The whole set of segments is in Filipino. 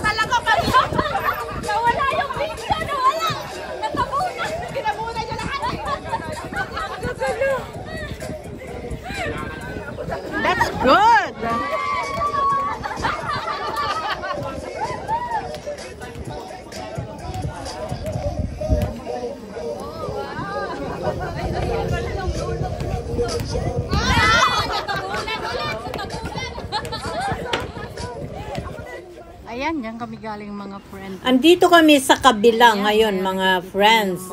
Talaga pa rin. Nawala yung pizza. Nawala. Natabunan. Kinabunan niya lahat. That's good. Ayan, yan kami galing mga friends. Andito kami sa kabila ngayon mga friends.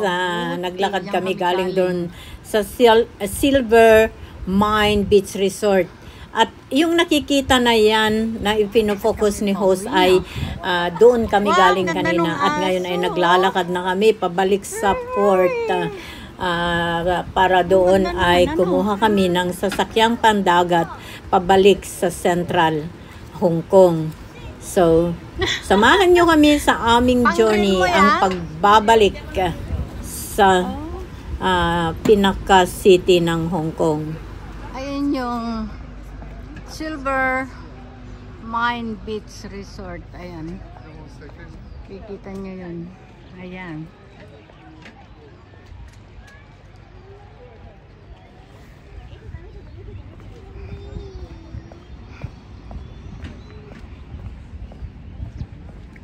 Naglakad kami galing doon sa Silver Mine Beach Resort. At yung nakikita na yan na ipinofocus ni host ay doon kami galing kanina. At ngayon ay naglalakad na kami pabalik sa port. Para doon ay kumuha kami ng sasakyang pandagat pabalik sa Central Hong Kong. So, samahan nyo kami sa aming journey, ang pagbabalik sa pinaka-city ng Hong Kong. Ayun yung Silver Mine Beach Resort. Ayan. Kikita nyo yun. Ayan.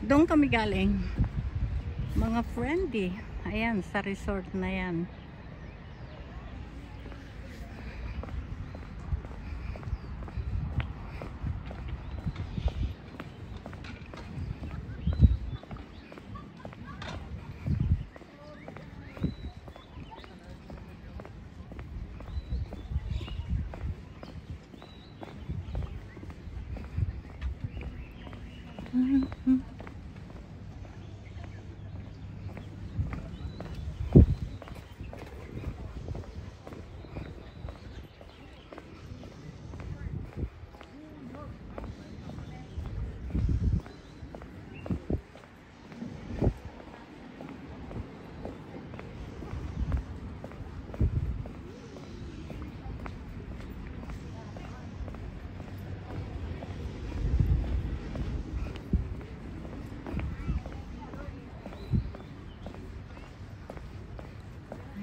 Doon kami galing. Mga friendly. Ayan, sa resort na yan.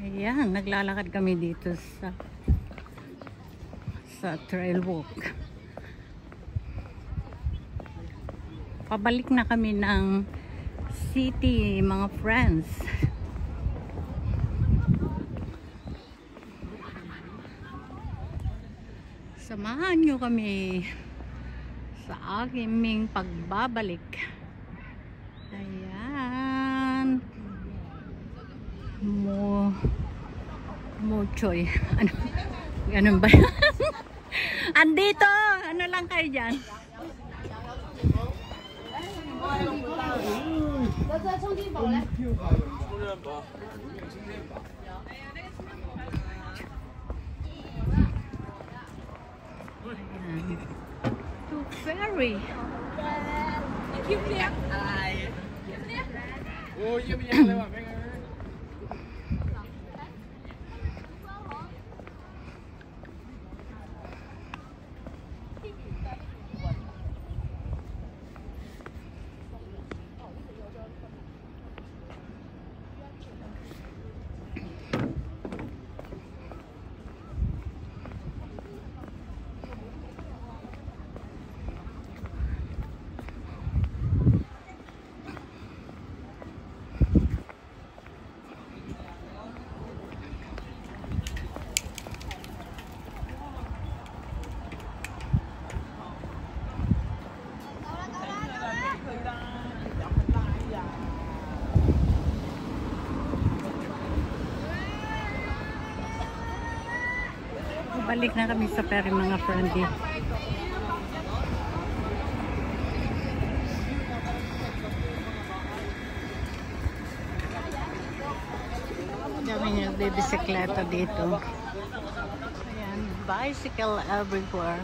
Ayan, naglalakad kami dito sa trail walk. Pabalik na kami ng city, mga friends. Samahan nyo kami sa aming pagbabalik. Ayan. Mochoy. Ano? Ganun ba? Andito! Ano lang kayo dyan? To ferry. Balik na kami sa ferry, mga friendly. Kami nagbibisikleta dito. Ayan, bicycle everywhere.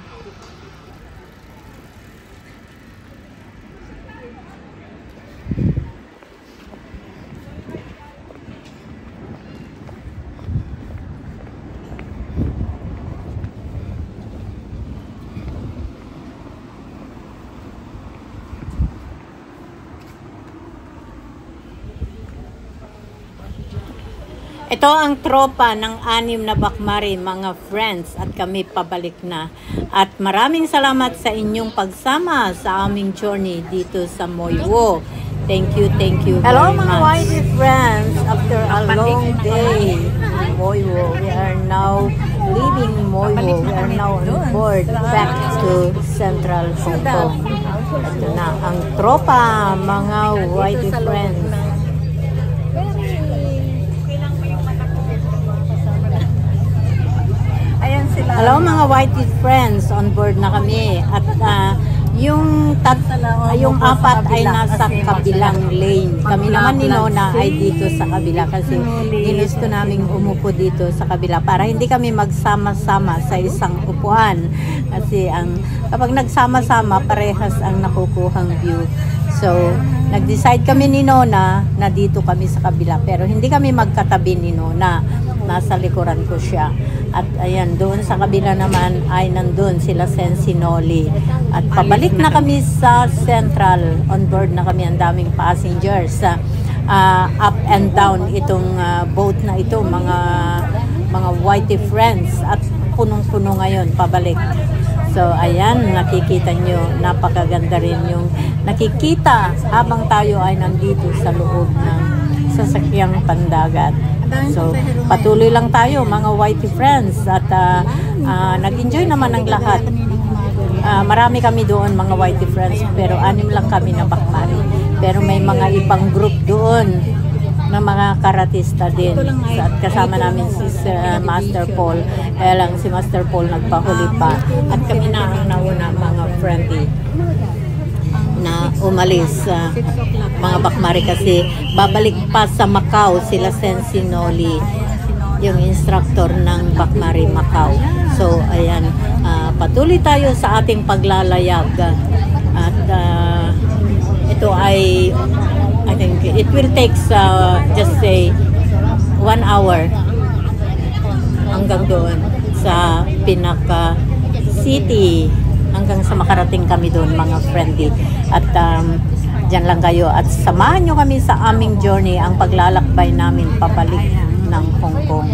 Ito ang tropa ng 6 na Bakmari, mga friends, at kami pabalik na. At maraming salamat sa inyong pagsama sa aming journey dito sa Moiwo. Thank you very Hello, much. mga YT friends, after a long day in Moiwo, we are now leaving Moiwo. We are now on board back to Central Hong Kong. Ito na ang tropa, mga YT friends. Hello mga YT friends, on board na kami at yung apat ay nasa kabilang lane. Kami naman ni Nona ay dito sa kabila kasi ginusto naming umupo dito sa kabila para hindi kami magsama-sama sa isang upuan kasi kapag nagsama-sama parehas ang nakukuhang view. So, nag-decide kami ni Nona na dito kami sa kabila pero hindi kami magkatabi ni Nona. Nasa likuran ko siya. At ayan, doon sa kabila naman ay nandun sila Sensinoli. At pabalik na kami sa Central. On board na kami, ang daming passengers. Up and down itong boat na ito, mga whitey friends. At punong-puno ngayon, pabalik. So, ayan, nakikita nyo, napakaganda rin yung nakikita habang tayo ay nandito sa loob ng sasakyang pandagat. So, patuloy lang tayo mga YT friends at nag-enjoy naman ang lahat. Marami kami doon mga YT friends pero 6 lang kami na Bakmari. Pero may mga ibang group doon na mga karatista din. At kasama namin si Master Paul. Kaya lang si Master Paul nagpahuli pa. At kami na ang nauna mga friendly na umalis mga Bakmari kasi babalik pa sa Macau sila Sensinoli, yung instructor ng Bakmari Macau. So ayan, patuloy tayo sa ating paglalayag at ito ay I think it will take just say 1 hour hanggang doon sa pinaka city hanggang sa makarating kami doon mga friendly. At dyan lang kayo at samahan nyo kami sa aming journey, ang paglalakbay namin pabalik ng Hong Kong.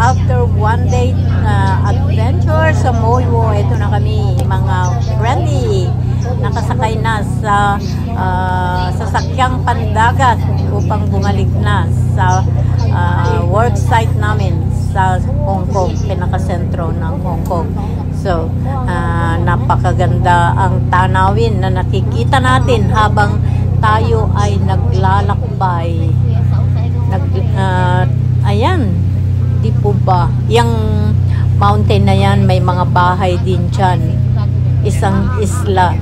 After one day adventure sa Moiwo, ito na kami mga friendly. Nakasakay na sa sasakyang pandagat upang bumalik na sa work site namin sa Hong Kong, pinakasentro ng Hong Kong. So, napakaganda ang tanawin na nakikita natin habang tayo ay naglalakbay. Ayan, di po ba? Yung mountain na yan, may mga bahay din dyan. Isang isla.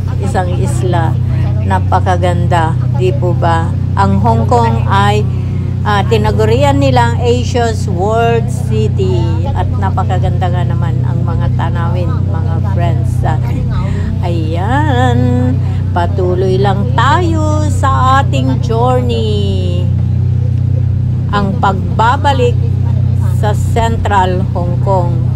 Napakaganda, di po ba? Ang Hong Kong ay tinagurian nilang Asia's World City. At napakaganda nga naman ang mga tanawin, mga friends. Ayan, patuloy lang tayo sa ating journey. Ang pagbabalik sa Central Hong Kong.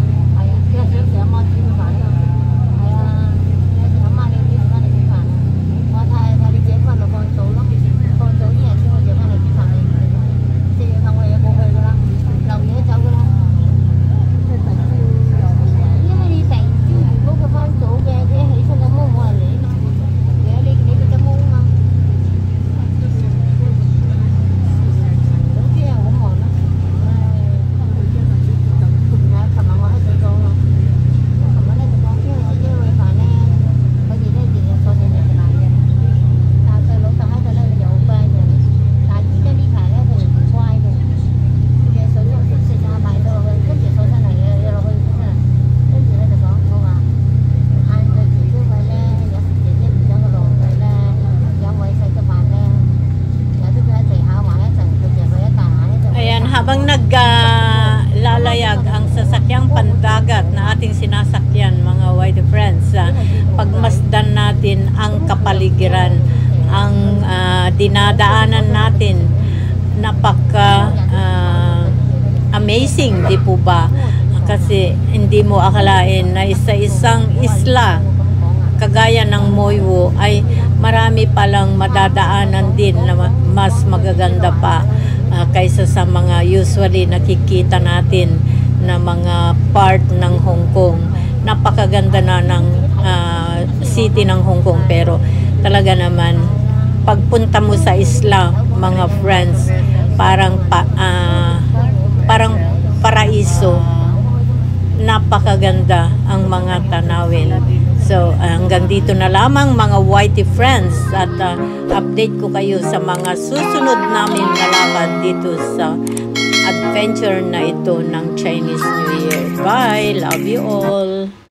habang naglalayag ang sasakyang pandagat na ating sinasakyan, mga white friends, pagmasdan natin ang kapaligiran, ang dinadaanan natin, napaka amazing, di po ba? Kasi hindi mo akalain na isa-isang isla kagaya ng Moiwo ay marami palang madadaanan din na mas magaganda pa kaysa sa mga usually nakikita natin na mga part ng Hong Kong. Napakaganda na ng city ng Hong Kong, pero talaga naman pagpunta mo sa isla, mga friends, parang paraiso. Napakaganda ang mga tanawin. So, hanggang dito na lamang, mga whitey friends, at update ko kayo sa mga susunod namin na lakad dito sa adventure na ito ng Chinese New Year. Bye! Love you all!